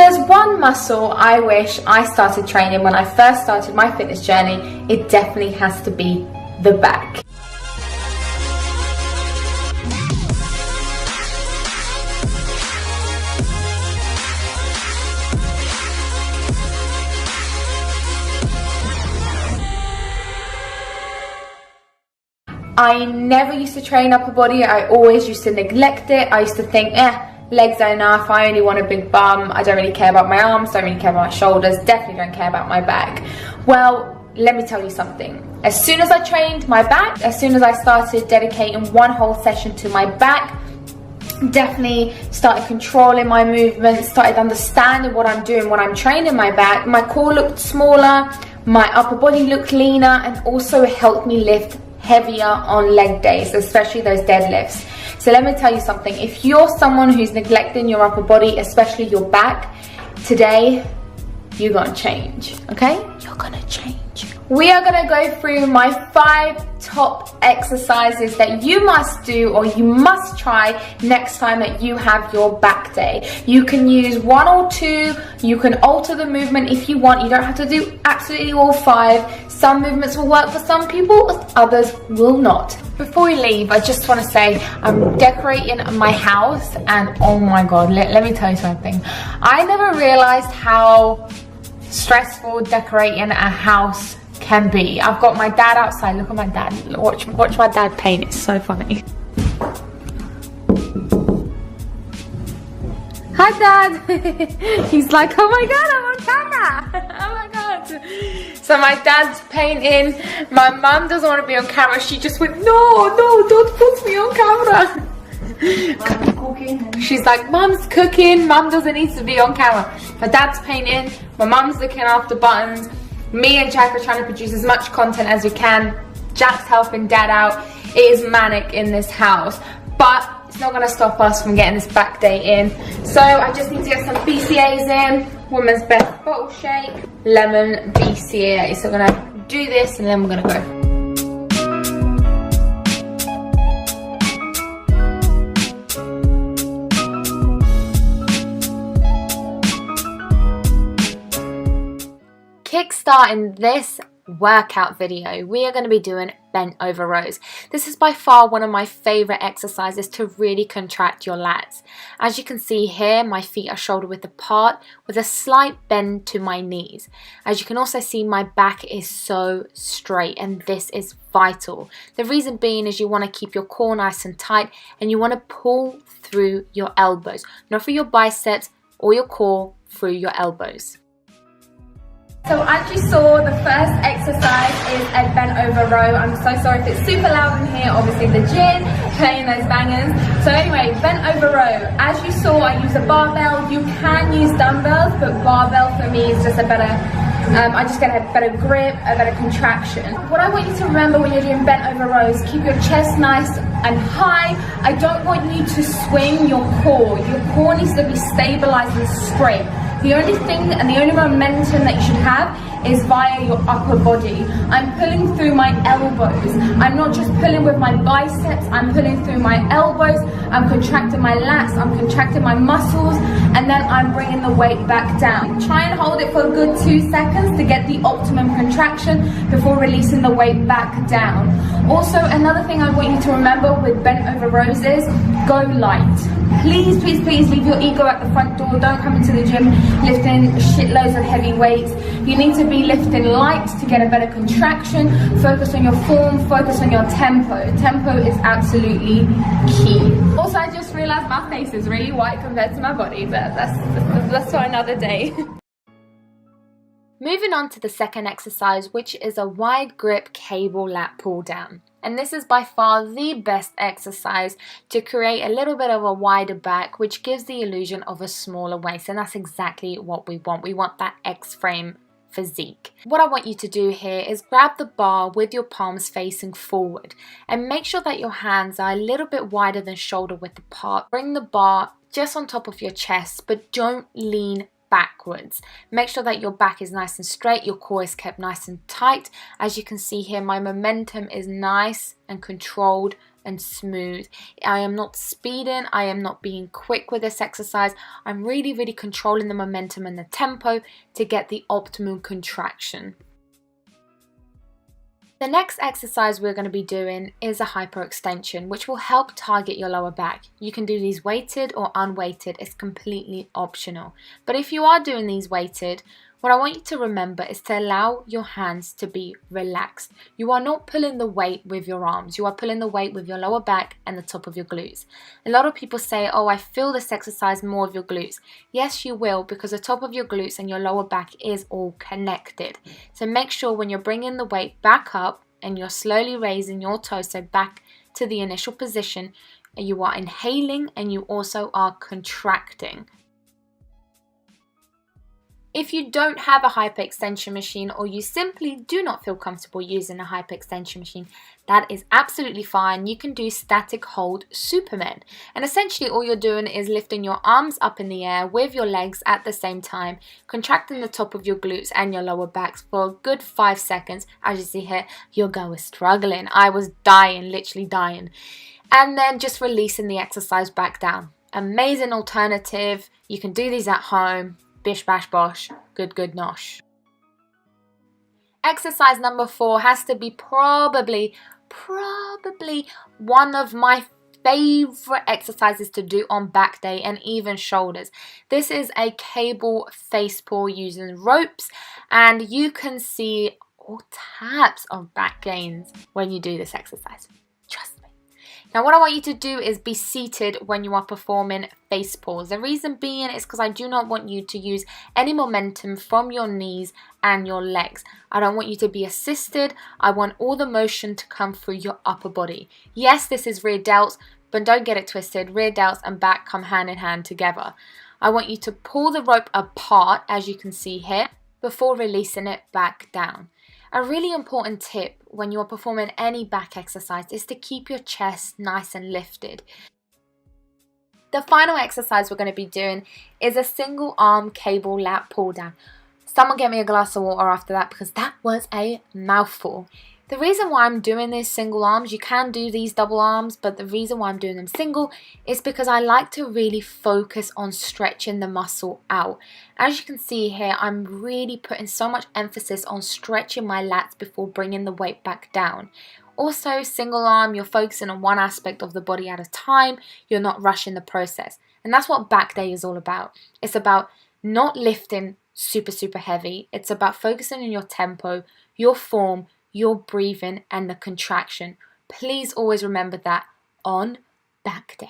there's one muscle I wish I started training when I first started my fitness journey, it definitely has to be the back. I never used to train upper body. I always used to neglect it. I used to think, legs are enough. I only want a big bum. I don't really care about my arms, don't really care about my shoulders, definitely don't care about my back. Well, let me tell you something. As soon as I trained my back, as soon as I started dedicating one whole session to my back, definitely started controlling my movements, started understanding what I'm doing when I'm training my back, my core looked smaller, my upper body looked leaner, and also helped me lift heavier on leg days, especially those deadlifts. So let me tell you something, if you're someone who's neglecting your upper body, especially your back, today you're gonna change, okay? You're gonna change. We are gonna go through my 5 top exercises that you must do or you must try next time that you have your back day. You can use 1 or 2, you can alter the movement if you want. You don't have to do absolutely all 5. Some movements will work for some people, others will not. Before we leave, I just want to say I'm decorating my house, and oh my god, let me tell you something. I never realized how stressful decorating a house can be. I've got my dad outside. Look at my dad. Watch my dad paint. It's so funny. Hi Dad. He's like, oh my god, I'm on camera. Oh my god. So my dad's painting. My mum doesn't want to be on camera. She just went, no, don't put me on camera. She's like, Mum's cooking, Mum doesn't need to be on camera. My dad's painting, my mum's looking after buttons. Me and Jack are trying to produce as much content as we can. Jack's helping Dad out. It is manic in this house, but it's not going to stop us from getting this back day in. So I just need to get some BCAAs in. Women's Best Bottle Shake, Lemon BCAA. So we're going to do this and then we're going to go. Kickstarting this workout video, we are going to be doing bent over rows. This is by far one of my favorite exercises to really contract your lats. As you can see here, my feet are shoulder width apart with a slight bend to my knees. As you can also see, my back is so straight, and this is vital. The reason being is you want to keep your core nice and tight, and you want to pull through your elbows, not through your biceps or your core, through your elbows. So as you saw, the first exercise is a bent over row. I'm so sorry if it's super loud in here, obviously the gym, playing those bangers. So anyway, bent over row. As you saw, I use a barbell. You can use dumbbells, but barbell for me is just a better, I just get a better grip, a better contraction. What I want you to remember when you're doing bent over rows, keep your chest nice and high. I don't want you to swing your core. Your core needs to be stabilized and straight. The only thing and the only momentum that you should have is via your upper body. I'm pulling through my elbows. I'm not just pulling with my biceps, I'm pulling through my elbows, I'm contracting my lats, I'm contracting my muscles, and then I'm bringing the weight back down. Try and hold it for a good 2 seconds to get the optimum contraction before releasing the weight back down. Also, another thing I want you to remember with bent over rows is go light. Please, please, please leave your ego at the front door. Don't come into the gym lifting shitloads of heavy weights. You need to be lifting light to get a better contraction. Focus on your form, focus on your tempo. Tempo is absolutely key. Also, I just realized my face is really white compared to my body, but that's for another day. Moving on to the second exercise, which is a wide grip cable lat pull down. And this is by far the best exercise to create a little bit of a wider back, which gives the illusion of a smaller waist. And that's exactly what we want. We want that X-frame physique. What I want you to do here is grab the bar with your palms facing forward and make sure that your hands are a little bit wider than shoulder width apart. Bring the bar just on top of your chest, but don't lean backwards. Make sure that your back is nice and straight, your core is kept nice and tight. As you can see here, my momentum is nice and controlled and smooth. I am not speeding, I am not being quick with this exercise. I'm really controlling the momentum and the tempo to get the optimal contraction. The next exercise we're going to be doing is a hyperextension, which will help target your lower back. You can do these weighted or unweighted, it's completely optional. But if you are doing these weighted, what I want you to remember is to allow your hands to be relaxed. You are not pulling the weight with your arms, you are pulling the weight with your lower back and the top of your glutes. A lot of people say, oh, I feel this exercise more of your glutes. Yes, you will, because the top of your glutes and your lower back is all connected. So make sure when you're bringing the weight back up and you're slowly raising your torso back to the initial position, you are inhaling and you also are contracting. If you don't have a hyperextension machine, or you simply do not feel comfortable using a hyperextension machine, that is absolutely fine. You can do static hold Superman. And essentially all you're doing is lifting your arms up in the air with your legs at the same time, contracting the top of your glutes and your lower backs for a good 5 seconds. As you see here, your girl was struggling. I was dying, literally dying. And then just releasing the exercise back down. Amazing alternative. You can do these at home. Bish bash bosh, good nosh. Exercise number 4 has to be probably one of my favorite exercises to do on back day and even shoulders. This is a cable face pull using ropes, and you can see all types of back gains when you do this exercise. Trust me. Now what I want you to do is be seated when you are performing face pulls. The reason being is because I do not want you to use any momentum from your knees and your legs. I don't want you to be assisted. I want all the motion to come through your upper body. Yes, this is rear delts, but don't get it twisted. Rear delts and back come hand in hand together. I want you to pull the rope apart, as you can see here, before releasing it back down. A really important tip when you're performing any back exercise is to keep your chest nice and lifted. The final exercise we're going to be doing is a single arm cable lat pull down. Someone get me a glass of water after that, because that was a mouthful. The reason why I'm doing these single arms, you can do these double arms, but the reason why I'm doing them single is because I like to really focus on stretching the muscle out. As you can see here, I'm really putting so much emphasis on stretching my lats before bringing the weight back down. Also, single arm, you're focusing on one aspect of the body at a time, you're not rushing the process. And that's what back day is all about. It's about not lifting super heavy, it's about focusing on your tempo, your form, your breathing and the contraction. Please always remember that on back day.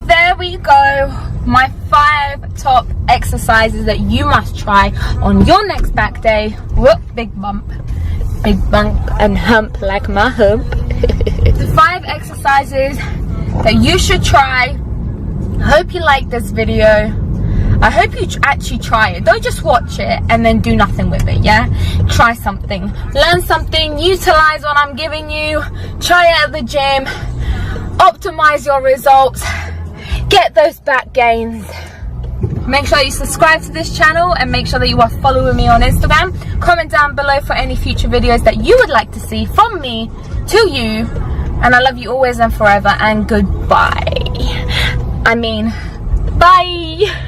There we go, my 5 top exercises that you must try on your next back day. Whoop, big bump and hump like my hump. The 5 exercises that you should try. I hope you like this video. I hope you actually try it. Don't just watch it and then do nothing with it, yeah? Try something. Learn something. Utilize what I'm giving you. Try it at the gym. Optimize your results. Get those back gains. Make sure you subscribe to this channel and make sure that you are following me on Instagram. Comment down below for any future videos that you would like to see from me to you. And I love you always and forever, and goodbye. I mean, bye.